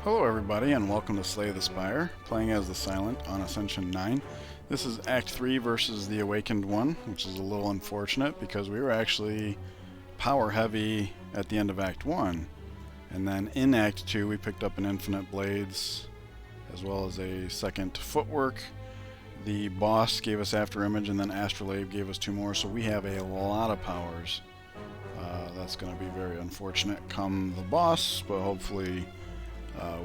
Hello everybody and welcome to Slay the Spire, playing as the Silent on Ascension 9. This is Act 3 versus the Awakened one, which is a little unfortunate because we were actually power heavy at the end of Act 1. And then in Act 2 we picked up an Infinite Blades as well as a second Footwork. The boss gave us After Image and then Astrolabe gave us 2 more, so we have a lot of powers. That's going to be very unfortunate come the boss, but hopefully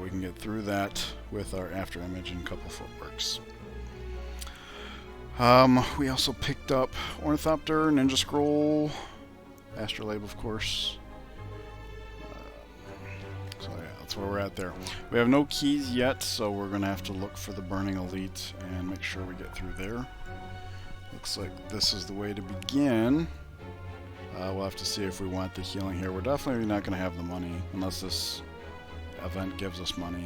we can get through that with our After Image and a couple Footworks. We also picked up Ornithopter, Ninja Scroll, Astrolabe of course. So yeah, that's where we're at there. We have no keys yet, so we're going to have to look for the Burning Elite and make sure we get through there. Looks like this is the way to begin. We'll have to see if we want the healing here. We're definitely not going to have the money unless this event gives us money.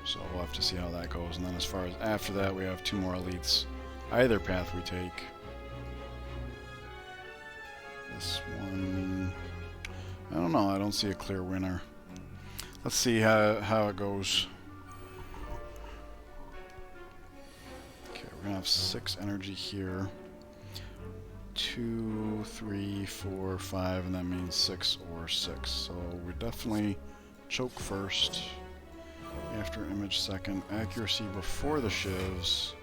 So we'll have to see how that goes. And then as far as after that, we have 2 more elites. Either path we take. This one, I don't know. I don't see a clear winner. Let's see how it goes. Okay, we're going to have 6 energy here. 2, 3, 4, 5, and that means 6 or 6. So we definitely choke first, After Image second, accuracy before the Shivs.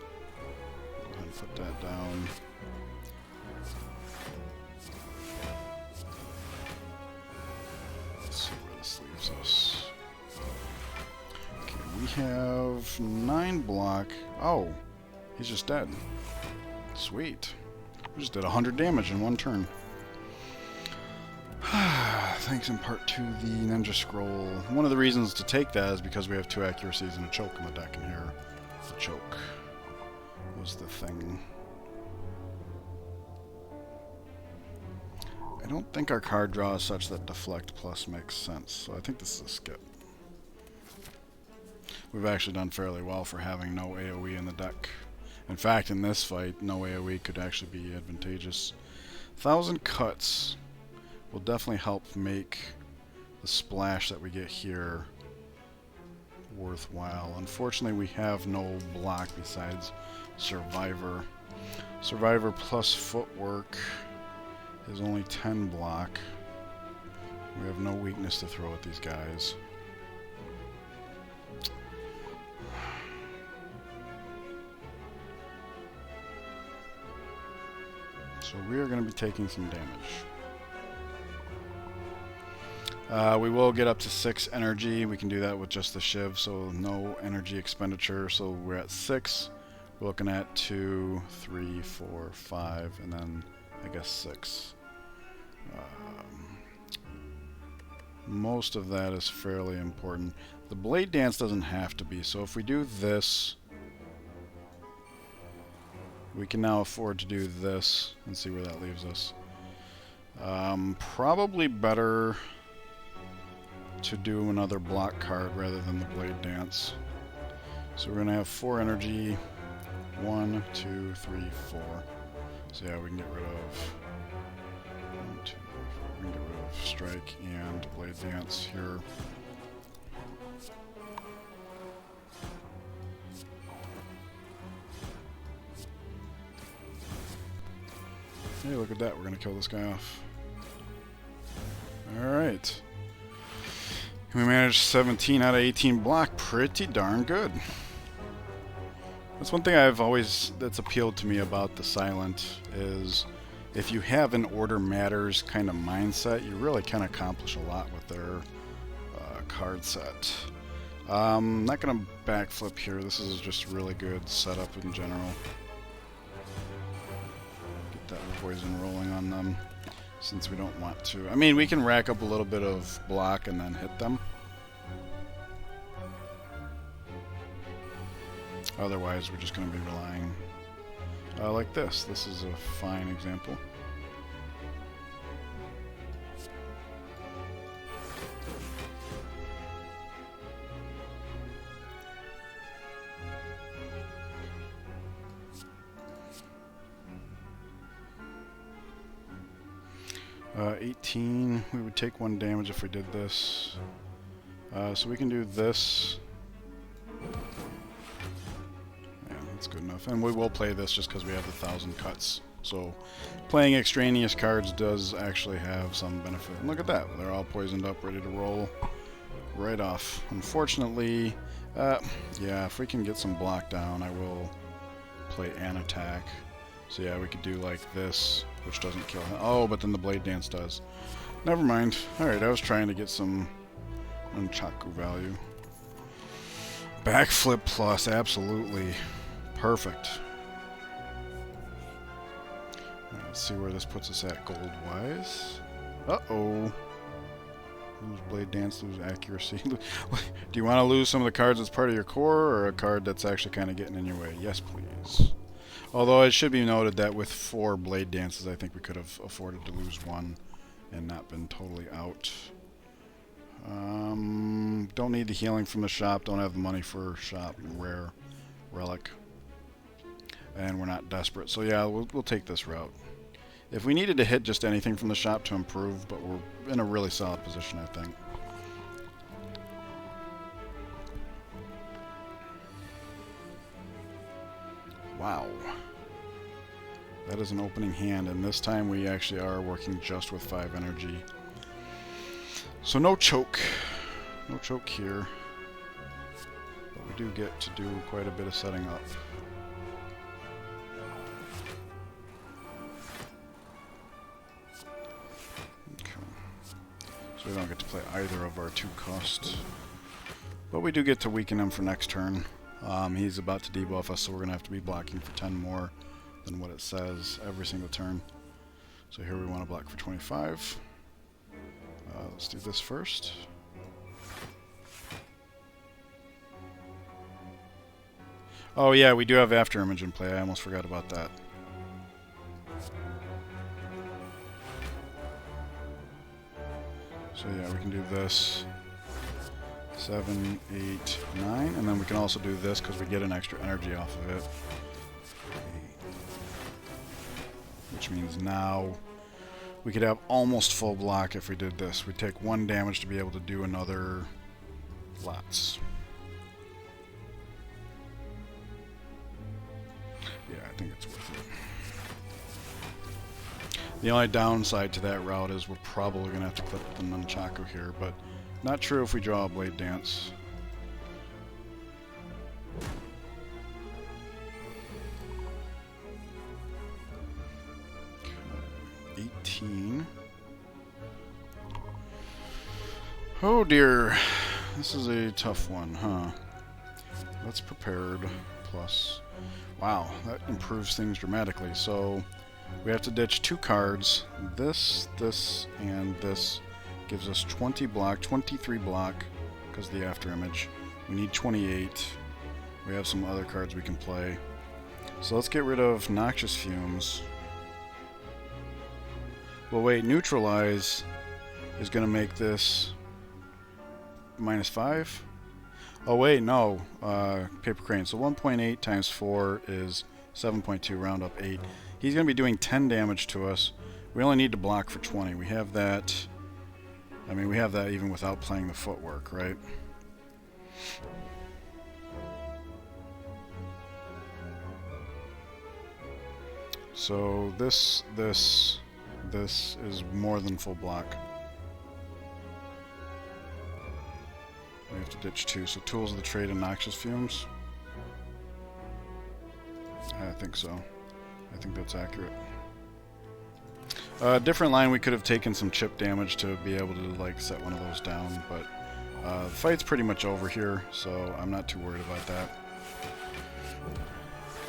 Go ahead and put that down. Let's see where this leaves us. Okay, we have 9 block. Oh, he's just dead. Sweet. We just did 100 damage in 1 turn. Thanks in part to the Ninja Scroll. One of the reasons to take that is because we have 2 accuracies and a choke in the deck, and here the choke was the thing. I don't think our card draw is such that Deflect Plus makes sense, so I think this is a skip. We've actually done fairly well for having no AoE in the deck. In fact, in this fight, no AoE could actually be advantageous. 1,000 cuts will definitely help make the splash that we get here worthwhile. Unfortunately, we have no block besides Survivor. Survivor plus Footwork is only 10 block. We have no weakness to throw at these guys. So we are going to be taking some damage. We will get up to 6 energy. We can do that with just the Shiv, so no energy expenditure. So we're at 6. We're looking at 2, 3, 4, 5, and then I guess 6. Most of that is fairly important. The Blade Dance doesn't have to be, so if we do this, we can now afford to do this and see where that leaves us. Probably better to do another block card rather than the Blade Dance. So we're going to have 4 energy. 1, 2, 3, 4. So yeah, we can get rid of 1, 2, 3, 4. We can get rid of Strike and Blade Dance here. Hey, look at that. We're going to kill this guy off. Alright. We managed 17 out of 18 block. Pretty darn good. That's one thing that's appealed to me about the Silent is if you have an order matters kind of mindset, you really can accomplish a lot with their card set. Not going to backflip here. This is just really good setup in general. That poison rolling on them since we don't want to. I mean, we can rack up a little bit of block and then hit them. Otherwise, we're just going to be relying like this. This is a fine example. Uh, 18. We would take 1 damage if we did this. So we can do this. Yeah, that's good enough. And we will play this just because we have the 1,000 cuts. So playing extraneous cards does actually have some benefit. And look at that. They're all poisoned up, ready to roll right off. Unfortunately, yeah, if we can get some block down, I will play an attack. So yeah, we could do like this, which doesn't kill him. Oh, but then the Blade Dance does. Never mind. Alright, I was trying to get some Nunchaku value. Backflip plus, absolutely. Perfect. Let's see where this puts us at gold-wise. Uh-oh. Lose Blade Dance, lose accuracy. Do you want to lose some of the cards that's part of your core, or a card that's actually kind of getting in your way? Yes, please. Although it should be noted that with 4 Blade Dances, I think we could have afforded to lose 1 and not been totally out. Don't need the healing from the shop, don't have the money for shop, rare, relic. And we're not desperate, so yeah, we'll take this route. If we needed to hit just anything from the shop to improve, but we're in a really solid position, I think. Wow. That is an opening hand, and this time we actually are working just with 5 energy. So no choke. No choke here. But we do get to do quite a bit of setting up. We don't get to play either of our 2 costs. But we do get to weaken him for next turn. He's about to debuff us, so we're going to have to be blocking for 10 more than what it says every single turn. So here we want to block for 25. Let's do this first. Oh yeah, we do have After Image in play. I almost forgot about that. So yeah, we can do this. 7, 8, 9, and then we can also do this because we get an extra energy off of it. Which means now we could have almost full block if we did this. We take 1 damage to be able to do another lots. Yeah, I think it's worth it. The only downside to that route is we're probably going to have to clip the Nunchaku here, but not true if we draw a Blade Dance. Okay, 18. Oh dear, this is a tough one, huh? Let's prepared plus. Wow, that improves things dramatically. So we have to ditch 2 cards. This, and this gives us 20 block, 23 block, because of the After Image. We need 28. We have some other cards we can play. So let's get rid of Noxious Fumes. Well wait, Neutralize is going to make this -5? Oh wait, no. Paper Crane. So 1.8 times 4 is 7.2, round up 8. He's going to be doing 10 damage to us. We only need to block for 20. We have that. I mean, we have that even without playing the footwork, right? So this is more than full block. We have to ditch 2. So Tools of the Trade and Noxious Fumes. I think so. I think that's accurate. Different line, we could have taken some chip damage to be able to like set one of those down, but the fight's pretty much over here, so I'm not too worried about that.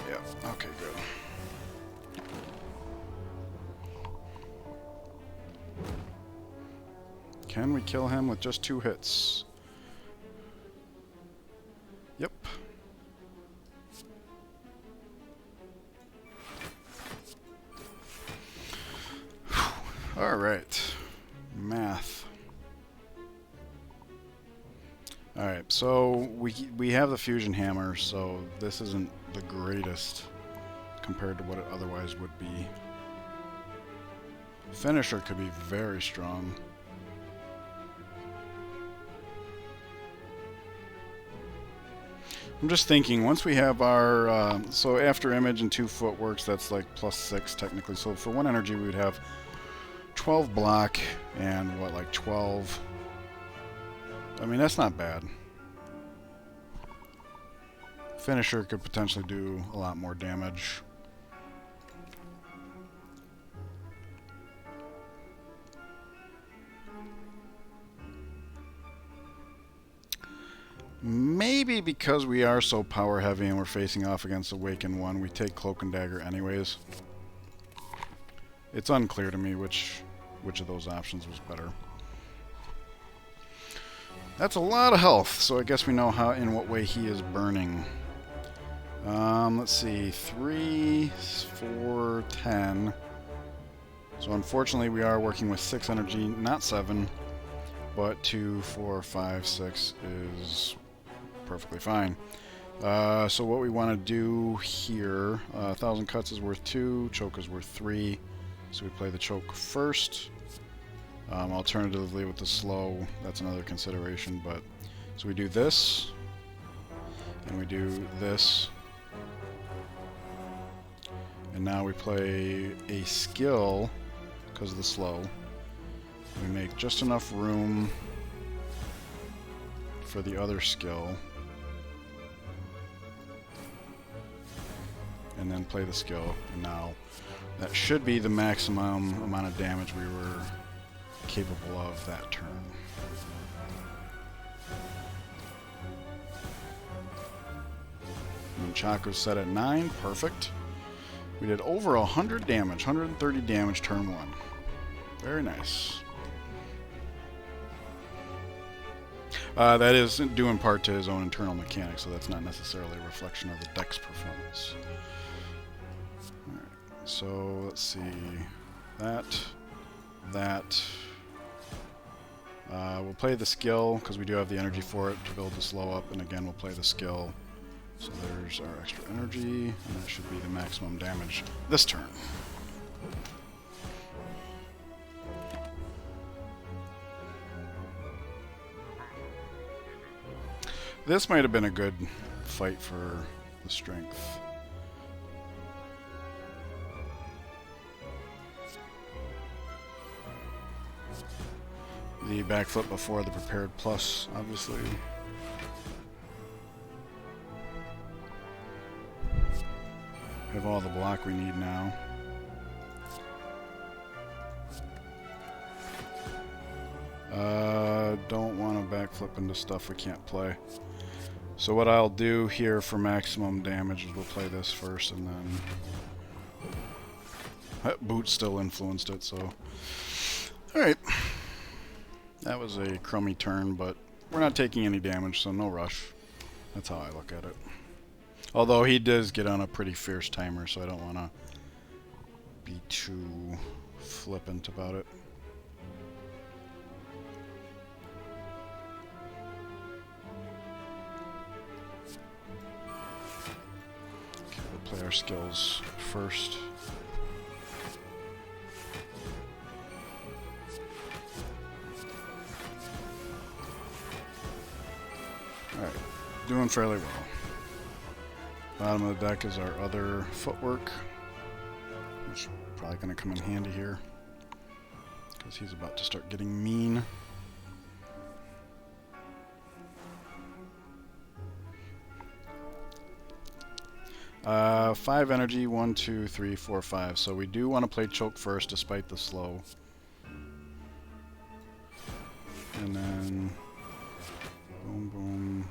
Yeah, okay, good. Can we kill him with just 2 hits? Yep. Alright. Math. Alright, so we have the Fusion Hammer, so this isn't the greatest compared to what it otherwise would be. Finisher could be very strong. I'm just thinking, once we have our, so after image and 2 footworks, that's like +6 technically. So for 1 energy, we would have 12 block and what, like 12? I mean, that's not bad. Finisher could potentially do a lot more damage. Maybe because we are so power heavy and we're facing off against Awakened 1, we take Cloak and Dagger anyways. It's unclear to me which of those options was better. That's a lot of health, so I guess we know how in what way he is burning. Let's see, 3, 4, 10. So unfortunately we are working with 6 energy, not 7, but 2, 4, 5, 6 is perfectly fine. So what we want to do here, 1,000 cuts is worth 2, choke is worth 3, so we play the choke first. Alternatively with the slow, that's another consideration, but so we do this, and we do this, and now we play a skill because of the slow. We make just enough room for the other skill, and then play the skill, and now that should be the maximum amount of damage we were capable of that turn. And Chaco's set at 9, perfect. We did over 100 damage, 130 damage turn 1. Very nice. That is due in part to his own internal mechanics, so that's not necessarily a reflection of the deck's performance. Alright, so let's see. That. We'll play the skill, because we do have the energy for it to build the slow up, and again we'll play the skill. So there's our extra energy, and that should be the maximum damage this turn. This might have been a good fight for the strength. The backflip before the prepared plus, obviously. We have all the block we need now. Don't want to backflip into stuff we can't play. So what I'll do here for maximum damage is we'll play this first, and then Boot still influenced it, so alright. That was a crummy turn, but we're not taking any damage, so no rush. That's how I look at it. Although he does get on a pretty fierce timer, so I don't want to be too flippant about it. Okay, we'll play our skills first. Alright, doing fairly well. Bottom of the deck is our other footwork, which is probably going to come in handy here, because he's about to start getting mean. Five energy, 1, 2, 3, 4, 5. So we do want to play choke first, despite the slow. And then boom, boom.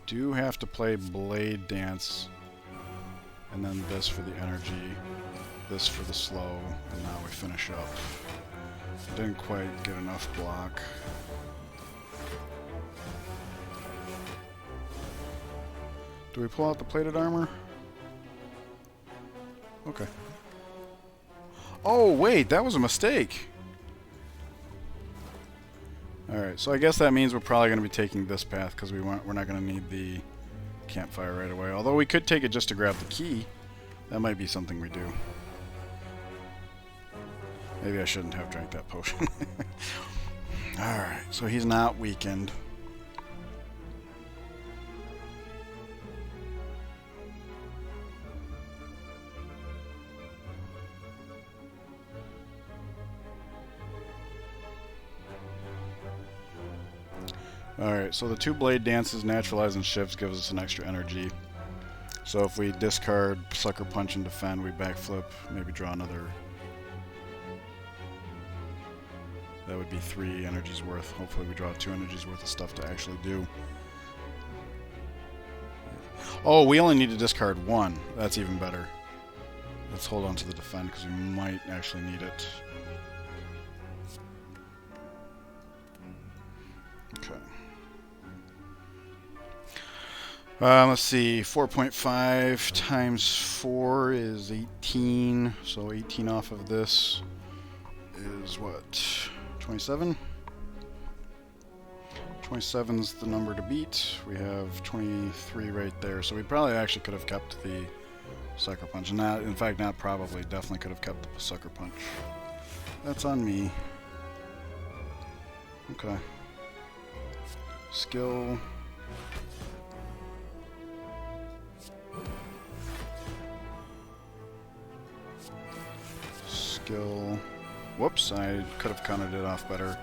Do have to play Blade Dance, and then this for the energy, this for the slow, and now we finish up. Didn't quite get enough block. Do we pull out the plated armor? Okay. Oh wait, that was a mistake! Alright, so I guess that means we're probably going to be taking this path, because we're not going to need the campfire right away. Although we could take it just to grab the key. That might be something we do. Maybe I shouldn't have drank that potion. Alright, so he's not weakened. Alright, so the 2 Blade Dances, Naturalize, and Shivs gives us an extra energy. So if we discard Sucker Punch and defend, we backflip, maybe draw another. That would be 3 energies worth. Hopefully we draw 2 energies worth of stuff to actually do. Oh, we only need to discard 1. That's even better. Let's hold on to the defend because we might actually need it. Okay. Let's see. 4.5 times 4 is 18. So 18 off of this is what? 27? 27's the number to beat. We have 23 right there. So we probably actually could have kept the Sucker Punch. And not, in fact, not probably. Definitely could have kept the Sucker Punch. That's on me. Okay. Skill. Skill. Whoops, I could have counted it off better.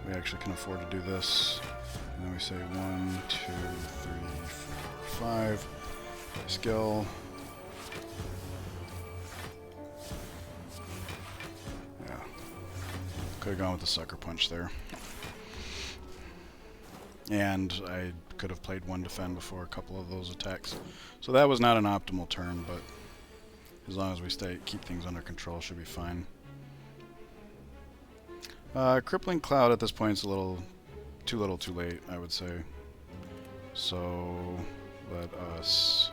We actually can afford to do this. And then we say 1, 2, 3, 4, 5. Skill. Yeah. Could have gone with the Sucker Punch there. And I could have played 1 defend before a couple of those attacks. So that was not an optimal turn, but as long as we keep things under control, should be fine. Crippling Cloud at this point is a little too late, I would say. So let us.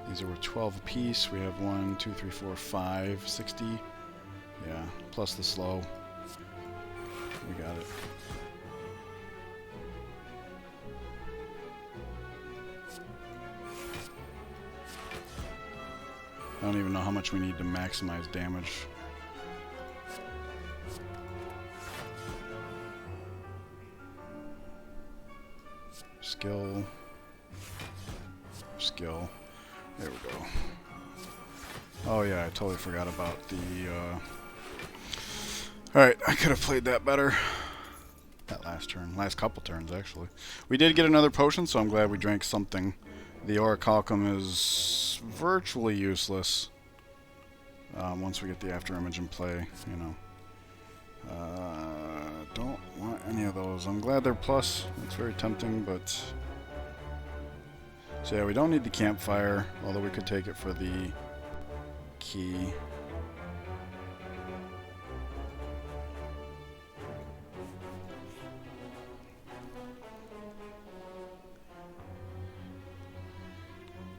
These are worth 12 apiece. We have 1, 2, 3, 4, 5, 60. Yeah, plus the slow. We got it. I don't even know how much we need to maximize damage. Skill. Skill. There we go. Oh yeah, I totally forgot about the, Alright, I could have played that better. That last turn. Last couple turns, actually. We did get another potion, so I'm glad we drank something. The Orichalcum is virtually useless once we get the After Image in play, you know. Don't want any of those. I'm glad they're plus. It's very tempting, but... So yeah, we don't need the campfire, although we could take it for the key.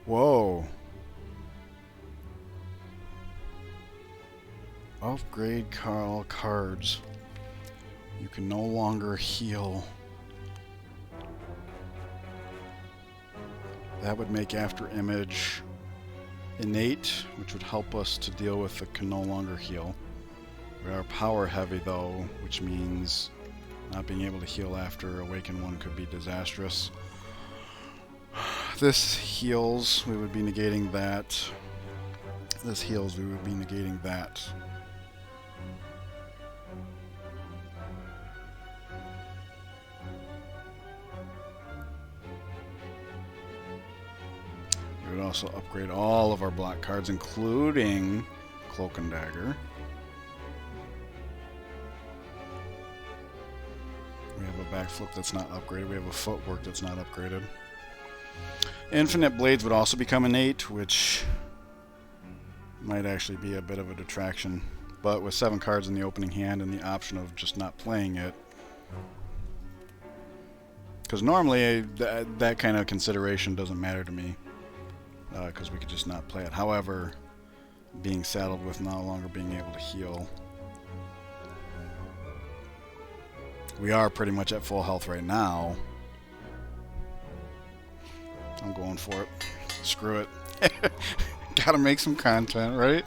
Whoa. Upgrade all cards. You can no longer heal. That would make After Image innate, which would help us to deal with the can no longer heal. We are power heavy though, which means not being able to heal after Awaken 1 could be disastrous. This heals, we would be negating that. This heals, we would be negating that. We would also upgrade all of our block cards, including Cloak and Dagger. We have a backflip that's not upgraded. We have a footwork that's not upgraded. Infinite Blades would also become innate, which might actually be a bit of a detraction. But with 7 cards in the opening hand and the option of just not playing it, because normally that kind of consideration doesn't matter to me, because we could just not play it. However, being saddled with no longer being able to heal, we are pretty much at full health right now. I'm going for it. Screw it. Gotta make some content, right?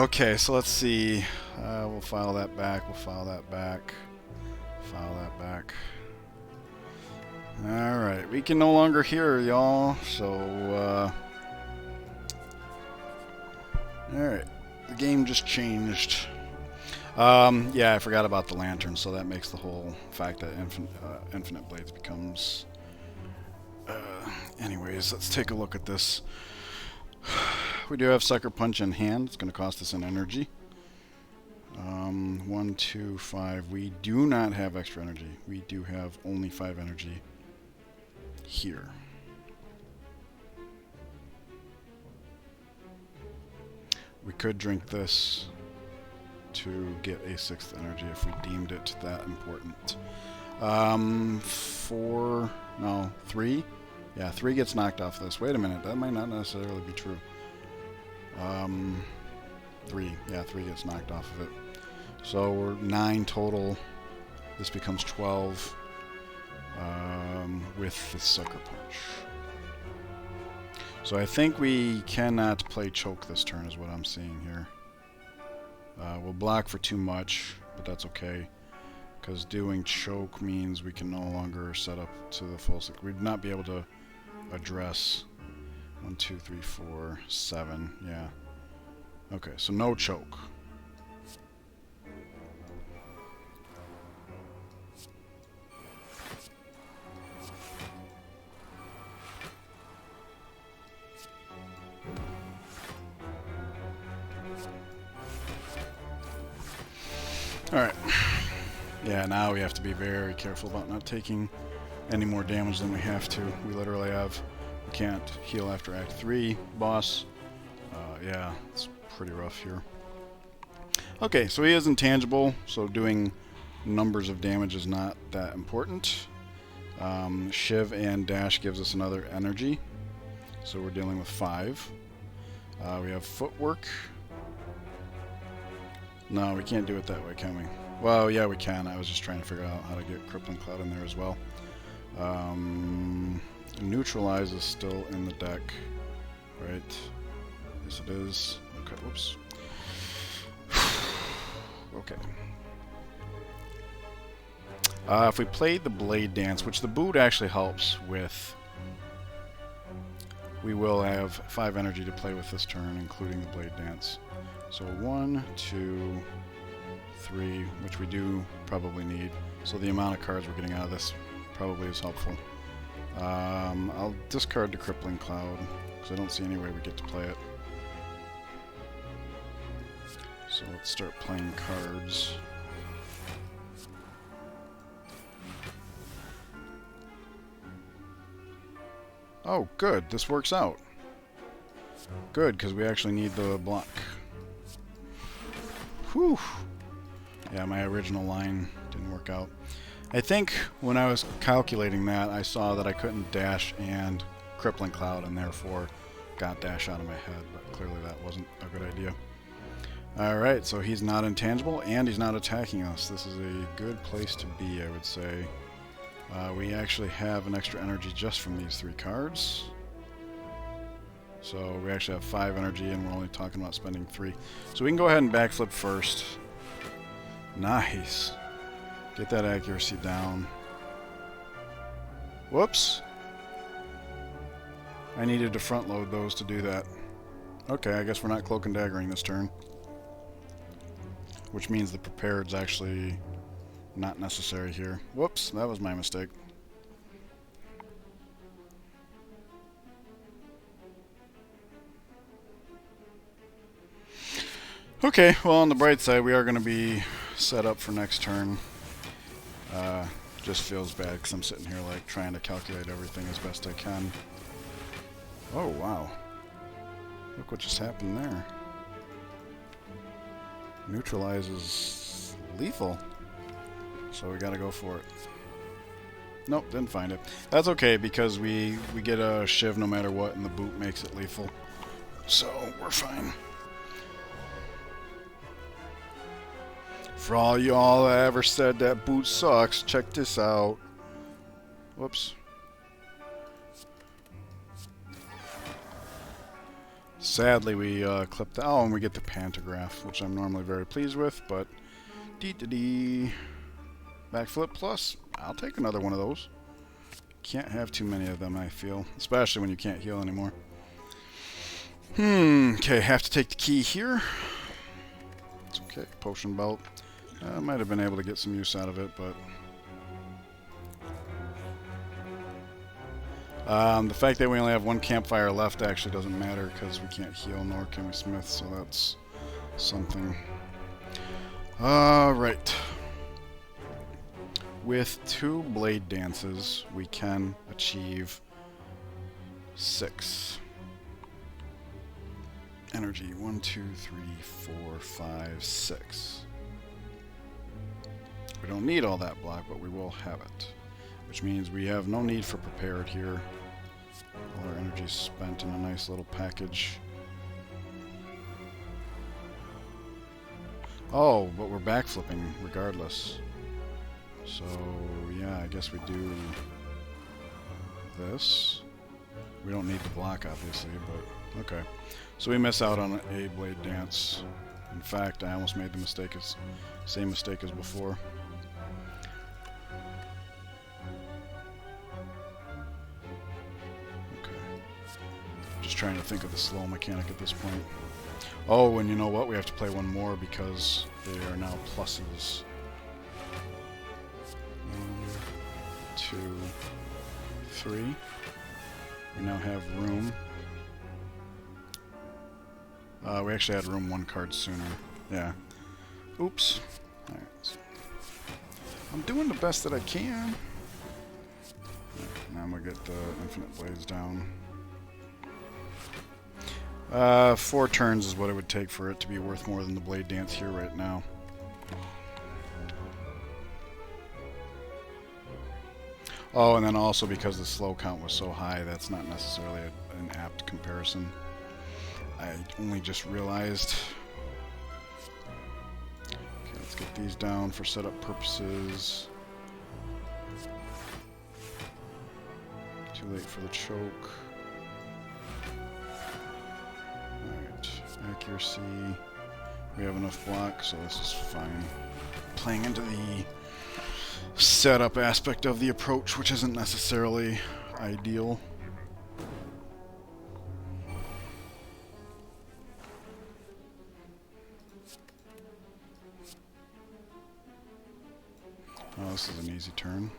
Okay, so let's see. We'll file that back. We'll file that back. File that back. Alright, we can no longer hear y'all, so, alright. The game just changed. Yeah, I forgot about the lantern, so that makes the whole fact that infinite blades becomes... anyways, let's take a look at this. We do have Sucker Punch in hand. It's going to cost us an energy. 1, 2, 5. We do not have extra energy. We do have only 5 energy here. We could drink this to get a 6th energy if we deemed it that important. 4, no, 3. Yeah, 3 gets knocked off this. Wait a minute, that might not necessarily be true. 3, yeah, 3 gets knocked off of it. So we're 9 total. This becomes 12 with the Sucker Punch. So I think we cannot play Choke this turn is what I'm seeing here. We'll block for too much, but that's okay. Because doing Choke means we can no longer set up to the full 6. We'd not be able to address 1, 2, 3, 4, 7. Yeah. Okay, so no Choke. Alright. Yeah, now we have to be very careful about not taking any more damage than we have to. We literally have... We can't heal after Act 3, boss. Yeah, it's pretty rough here. Okay, so he is intangible, so doing numbers of damage is not that important. Shiv and Dash gives us another energy, so we're dealing with 5. We have Footwork. No, we can't do it that way, can we? Well, yeah, we can. I was just trying to figure out how to get Crippling Cloud in there as well. Neutralize is still in the deck, right? Yes, it is. Okay, whoops. Okay. If we played the Blade Dance, which the boot actually helps with, we will have 5 energy to play with this turn, including the Blade Dance. So 1, 2, 3, which we do probably need. So the amount of cards we're getting out of this probably is helpful. I'll discard the Crippling Cloud, because I don't see any way we get to play it. So let's start playing cards. Oh, good. This works out. Good, because we actually need the block. Whew. Yeah, my original line didn't work out. I think when I was calculating that, I saw that I couldn't dash and Crippling Cloud, and therefore got dash out of my head, but clearly that wasn't a good idea. Alright, so he's not intangible, and he's not attacking us. This is a good place to be, I would say. We actually have an extra energy just from these 3 cards. So we actually have 5 energy, and we're only talking about spending 3. So we can go ahead and backflip first. Nice. Get that accuracy down. Whoops. I needed to front load those to do that. Okay, I guess we're not Cloak and Daggering this turn. Which means the Prepared's actually not necessary here. Whoops, that was my mistake. Okay, well, on the bright side, we are going to be set up for next turn. Just feels bad because I'm sitting here like trying to calculate everything as best I can. Oh, wow. Look what just happened there. Neutralizes lethal. So we gotta go for it. Nope, didn't find it. That's okay because we get a Shiv no matter what, and the boot makes it lethal. So we're fine. For all y'all that ever said that boot sucks, check this out. Whoops. Sadly, we clipped the... Oh, and we get the Pantograph, which I'm normally very pleased with, but... Dee-dee-dee. Backflip plus. I'll take another one of those. Can't have too many of them, I feel. Especially when you can't heal anymore. Okay, have to take the key here. It's okay. Potion belt. I might have been able to get some use out of it, but... the fact that we only have one campfire left actually doesn't matter because we can't heal nor can we smith, so that's something. Alright. With 2 blade dances, we can achieve 6 energy. 1, 2, 3, 4, 5, 6. We don't need all that block, but we will have it. Which means we have no need for prepared here. All our energy is spent in a nice little package. Oh, but we're backflipping regardless. So, yeah, I guess we do this. We don't need the block, obviously, but okay. So we miss out on a blade dance. In fact, I almost made the mistake, same mistake as before. Just trying to think of the slow mechanic at this point. Oh, and you know what? We have to play one more because they are now pluses. 1, 2, 3. We now have room. We actually had room 1 card sooner. Yeah. Oops. Alright. So I'm doing the best that I can. Now I'm gonna get the infinite blades down. 4 turns is what it would take for it to be worth more than the blade dance here right now. Oh, and then also because the slow count was so high, that's not necessarily an apt comparison. I only just realized. Okay, let's get these down for setup purposes. Too late for the choke. Accuracy. We have enough block, so this is fine. Playing into the setup aspect of the approach, which isn't necessarily ideal. Oh, this is an easy turn.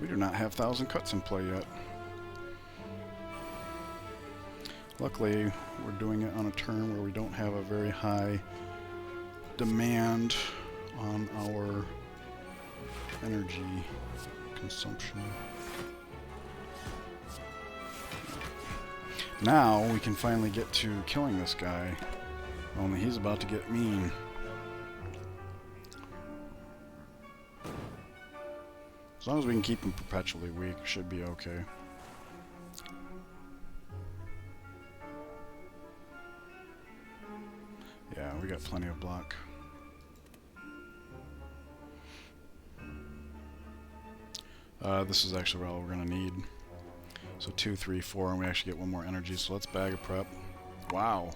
We do not have 1,000 cuts in play yet. Luckily, we're doing it on a turn where we don't have a very high demand on our energy consumption. Now we can finally get to killing this guy, only he's about to get mean. As long as we can keep him perpetually weak, should be okay. Yeah, we got plenty of block. This is actually all we're going to need. So 2, 3, 4, and we actually get 1 more energy, so let's bag a prep. Wow.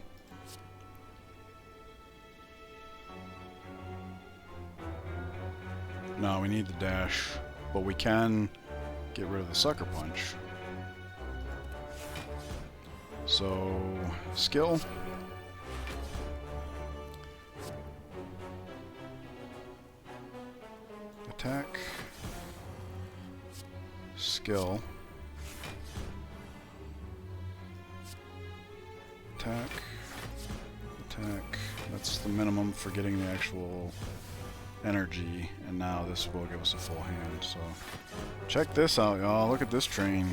No, we need the dash. But we can get rid of the sucker punch. So, skill. Attack. Skill. Attack. Attack. That's the minimum for getting the actual energy, and now this will give us a full hand. So check this out, y'all. Look at this train.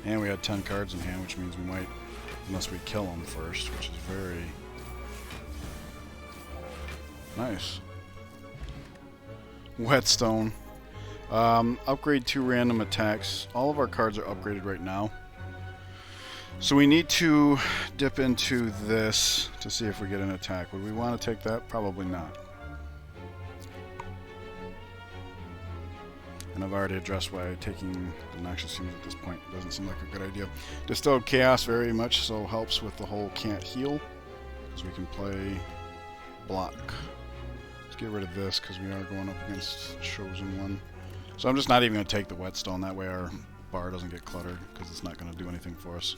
And we had 10 cards in hand, which means we might, unless we kill them first, which is very nice. Whetstone. Upgrade 2 random attacks. All of our cards are upgraded right now. So we need to dip into this to see if we get an attack. Would we want to take that? Probably not. And I've already addressed why taking the Noxious Fumes at this point doesn't seem like a good idea. Distilled Chaos very much so helps with the whole can't heal, because we can play block. Let's get rid of this because we are going up against Chosen One. So I'm just not even going to take the whetstone. That way our bar doesn't get cluttered because it's not going to do anything for us.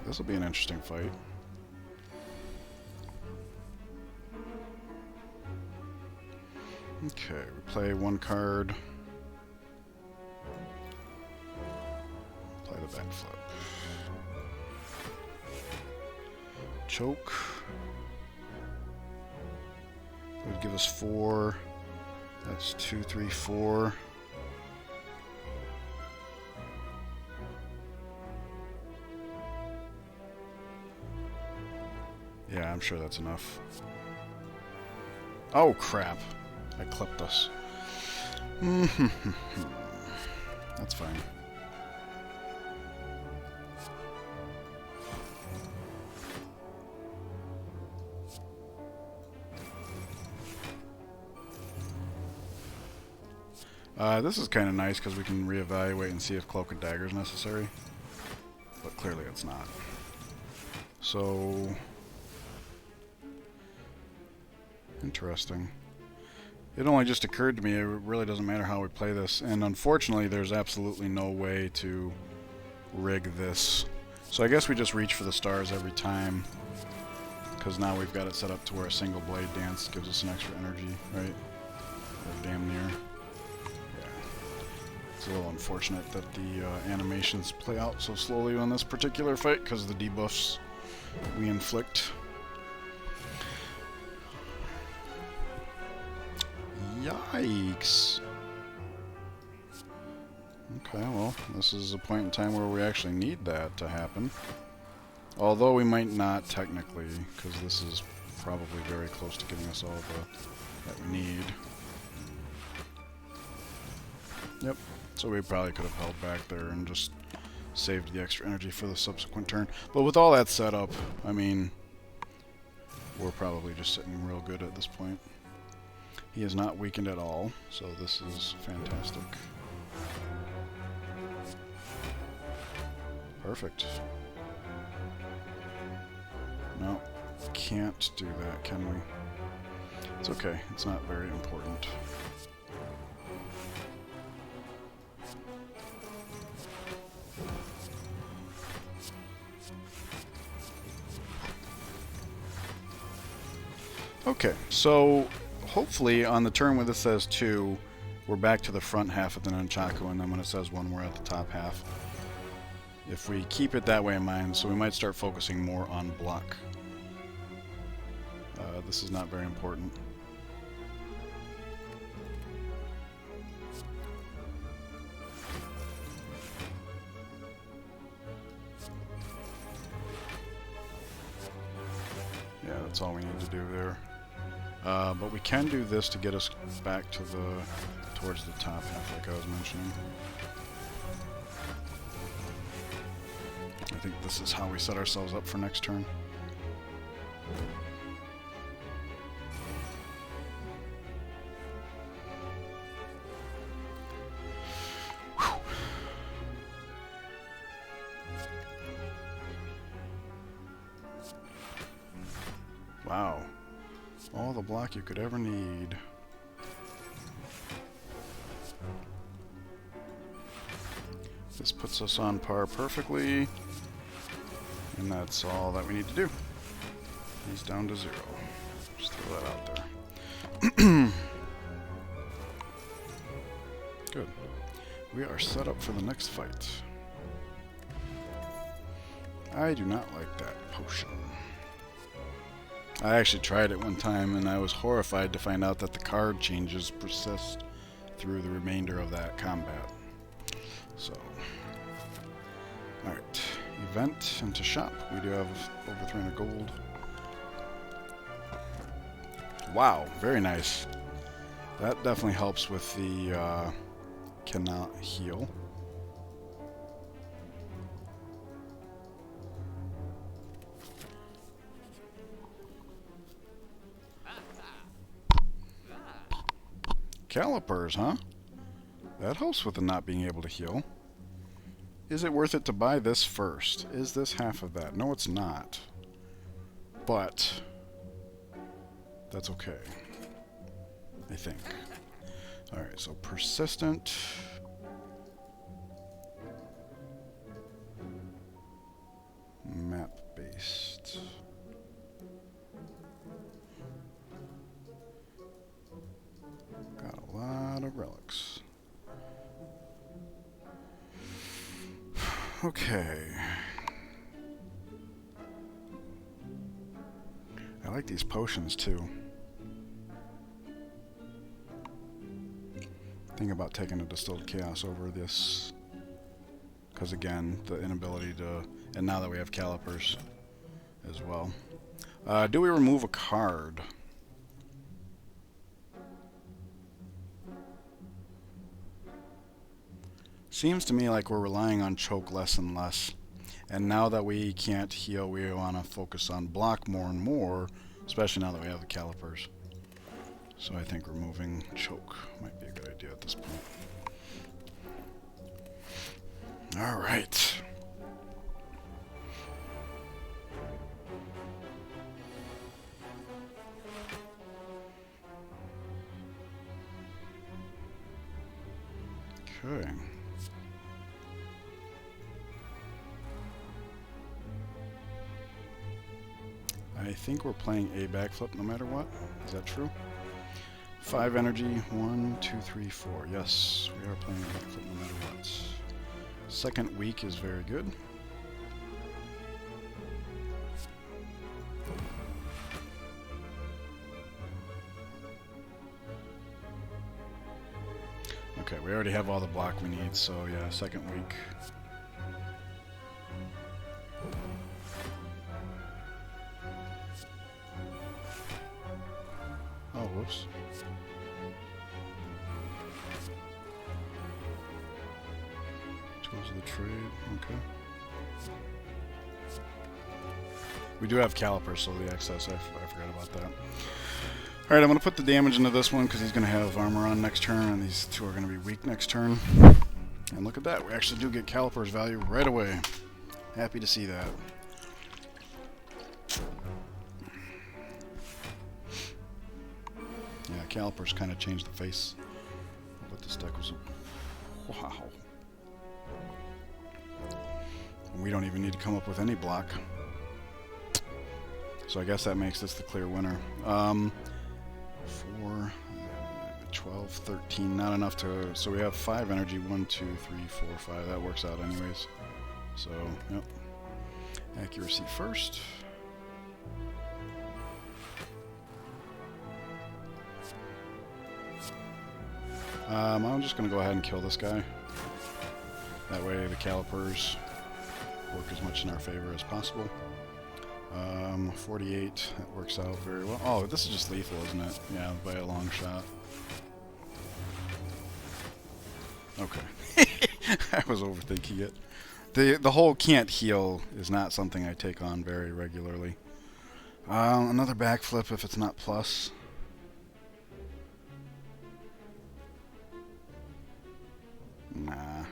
This will be an interesting fight. Okay, we play one card. Play the backflip. Choke. Would give us 4. That's 2, 3, 4. Yeah, I'm sure that's enough. Oh, crap. I clipped us. That's fine. This is kind of nice because we can reevaluate and see if Cloak and Dagger is necessary. But clearly it's not. So... interesting. It only just occurred to me it really doesn't matter how we play this. And unfortunately there's absolutely no way to rig this. So I guess we just reach for the stars every time. Because now we've got it set up to where a single blade dance gives us an extra energy, right? Or damn near. It's a little unfortunate that the animations play out so slowly on this particular fight because of the debuffs we inflict. Yikes! Okay, well, this is a point in time where we actually need that to happen. Although we might not technically, because this is probably very close to giving us all that we need. Yep. So we probably could have held back there and just saved the extra energy for the subsequent turn. But with all that set up, I mean, we're probably just sitting real good at this point. He is not weakened at all, so this is fantastic. Perfect. No, can't do that, can we? It's okay, it's not very important. Okay, so hopefully on the turn where this says 2, we're back to the front half of the nunchaku, and then when it says 1, we're at the top half. If we keep it that way in mind, so we might start focusing more on block. This is not very important. Yeah, that's all we need to do there. But we can do this to get us back to towards the top half, like I was mentioning. I think this is how we set ourselves up for next turn. Wow. All the block you could ever need. This puts us on par perfectly. And that's all that we need to do. He's down to 0. Just throw that out there. Good. We are set up for the next fight. I do not like that potion. I actually tried it one time and I was horrified to find out that the card changes persist through the remainder of that combat. So, alright. Event into shop. We do have over 300 gold. Wow, very nice. That definitely helps with the cannot heal. Calipers, huh? That helps with the not being able to heal. Is it worth it to buy this first? Is this half of that? No, it's not. But that's okay. I think. Alright, so persistent. Map-based. Got a lot of relics. Okay. I like these potions too. Think about taking a distilled chaos over this. Because again, the inability to... And now that we have calipers as well. Do we remove a card? Seems to me like we're relying on choke less and less. And now that we can't heal, we want to focus on block more and more, especially now that we have the calipers. So I think removing choke might be a good idea at this point. Alright. Okay. I think we're playing a backflip no matter what. Is that true? 5 energy. 1, 2, 3, 4. Yes, we are playing a backflip no matter what. Second week is very good. Okay, we already have all the block we need, so yeah, second week. Oh, whoops. Tools of the trade, okay. We do have calipers, so the excess, I forgot about that. Alright, I'm going to put the damage into this one because he's going to have armor on next turn, and these two are going to be weak next turn. And look at that, we actually do get calipers value right away. Happy to see that. Yeah, calipers kind of changed the face of what this deck was. Wow. We don't even need to come up with any block. So I guess that makes this the clear winner. 4, 12, 13, not enough to... So we have 5 energy, 1, 2, 3, 4, 5. That works out anyways. So, yep. Accuracy first. I'm just going to go ahead and kill this guy. That way the calipers work as much in our favor as possible. 48, that works out very well. Oh, this is just lethal, isn't it? Yeah, by a long shot. Okay. I was overthinking it. The whole can't heal is not something I take on very regularly. Another backflip if it's not plus. Nah.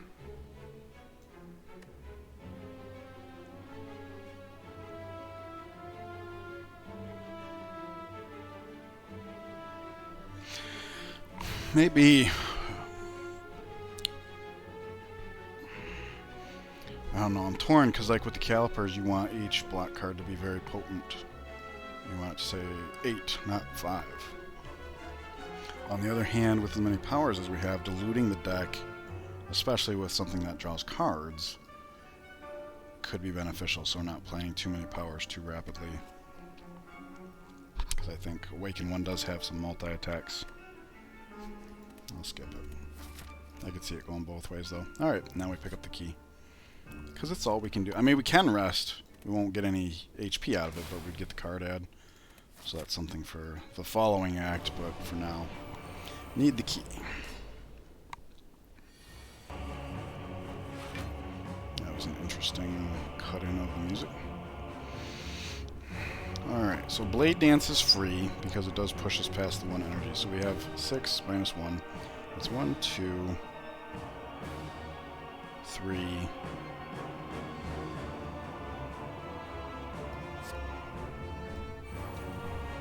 Maybe... I don't know, I'm torn because like with the calipers you want each block card to be very potent. You want it to say 8, not 5. On the other hand, with as many powers as we have, diluting the deck, especially with something that draws cards, could be beneficial, so we're not playing too many powers too rapidly. Because I think Awaken 1 does have some multi-attacks. I'll skip it. I could see it going both ways though. Alright, now we pick up the key. Because it's all we can do. I mean, we can rest. We won't get any HP out of it, but we'd get the card ad. So that's something for the following act, but for now, need the key. That was an interesting cut-in of the music. Alright, so Blade Dance is free because it does push us past the 1 energy. So we have 6 minus 1. That's 1, 2, 3.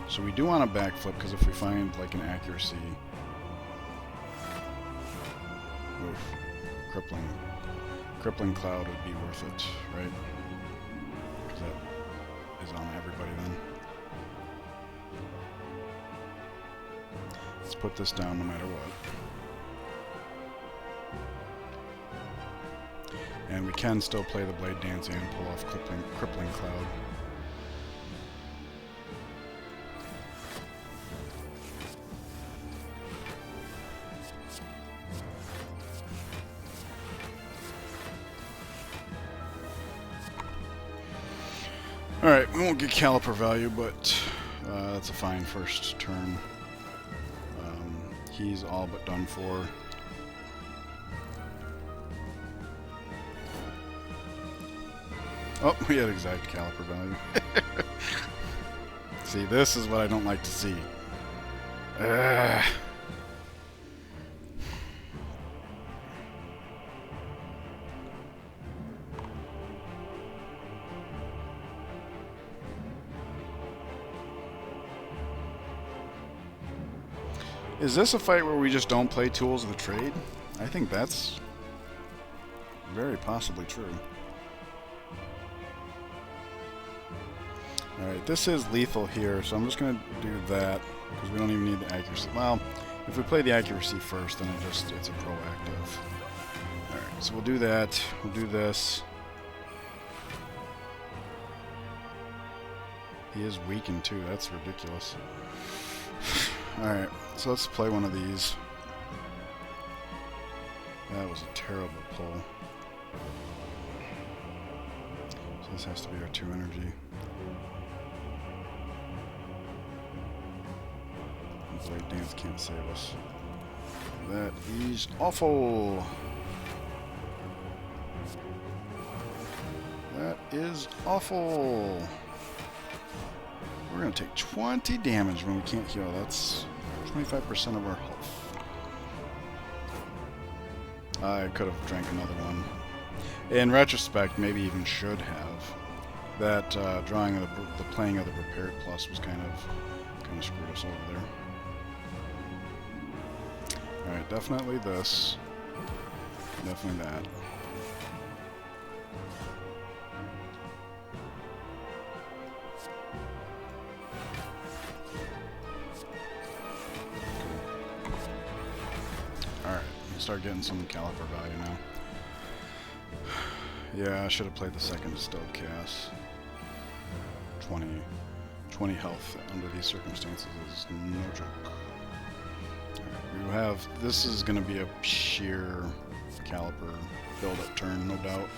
So we do want a backflip, because if we find like an accuracy... Oof. Crippling Cloud would be worth it, right? Because that is on everybody then. Let's put this down no matter what. And we can still play the Blade Dance and pull off Crippling Cloud. Alright, we won't get Caliper value, but that's a fine first turn. He's all but done for. Oh, we had exact Caliper value. See, this is what I don't like to see. Ugh. Is this a fight where we just don't play Tools of the Trade? I think that's very possibly true. Alright, this is lethal here, so I'm just going to do that, because we don't even need the accuracy. Well, if we play the accuracy first, then it's a proactive. Alright, so we'll do that. We'll do this. He is weakened too, that's ridiculous. Alright, so let's play one of these. That was a terrible pull. So this has to be our 2 energy. Blade Dance can't save us. That is awful. That is awful. We're going to take 20 damage when we can't heal. That's 25% of our health. I could have drank another one. In retrospect, maybe even should have. That drawing of the playing of the Prepared Plus was kind of screwed us over there. Alright, definitely this. Definitely that. Alright, we'll start getting some Caliper value now. Yeah, I should have played the second Distilled Chaos. 20 health under these circumstances is no joke. We have, this is going to be a sheer Caliper build-up turn, no doubt.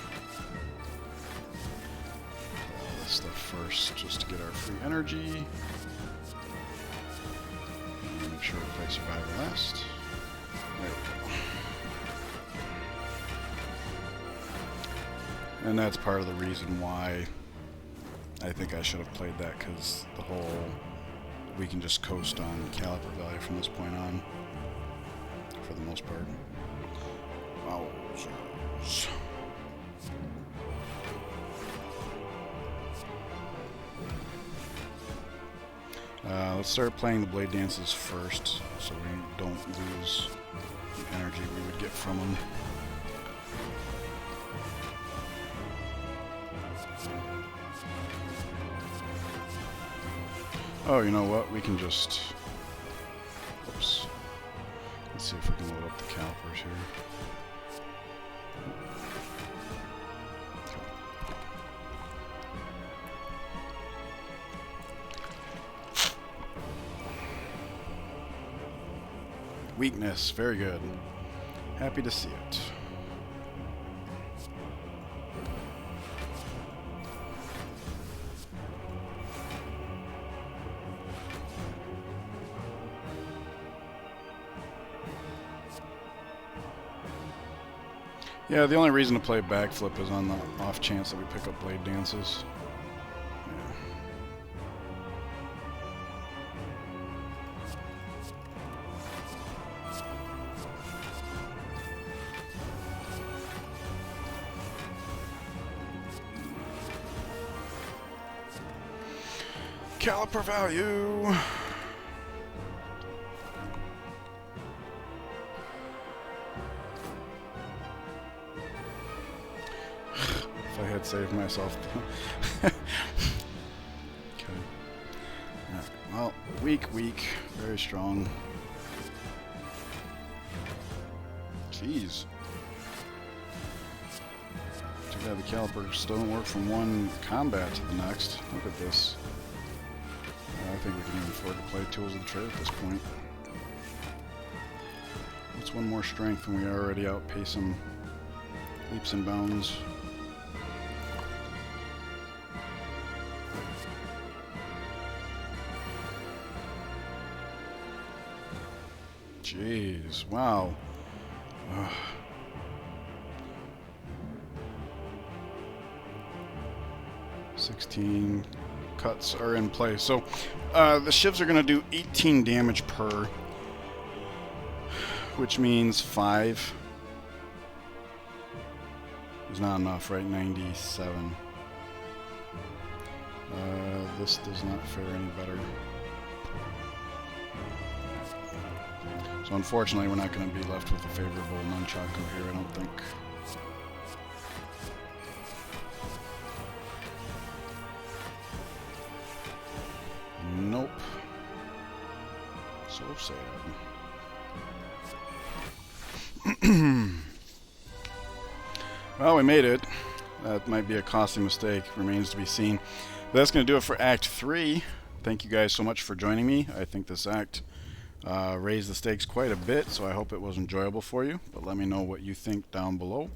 This stuff first, just to get our free energy. And make sure to play Survivor last. There we go. And that's part of the reason why I think I should have played that, because the whole, we can just coast on Caliper value from this point on. For the most part. Wowzers. Let's start playing the Blade Dances first, so we don't lose the energy we would get from them. Oh, you know what? We can just... Oops. Let's see if we can load up the calipers here. Weakness, very good. Happy to see it. Yeah, the only reason to play backflip is on the off chance that we pick up Blade Dances. caliper value. If I had saved myself. Okay. Alright, well, weak, very strong. Jeez. Too bad the caliper still don't work from one combat to the next. Look at this. I think we can even afford to play Tools of the Trade at this point. What's one more strength when we already outpace him leaps and bounds? Jeez, wow. Ugh. $16 cuts are in play. So the Shivs are going to do 18 damage per, which means 5 is not enough, right? 97. This does not fare any better. So unfortunately, we're not going to be left with a favorable nunchaku here, I don't think. Nope. So sad. Well, we made it. That might be a costly mistake. Remains to be seen. But that's going to do it for Act 3. Thank you guys so much for joining me. I think this act raised the stakes quite a bit, so I hope it was enjoyable for you. But let me know what you think down below,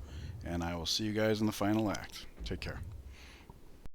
and I will see you guys in the final act. Take care.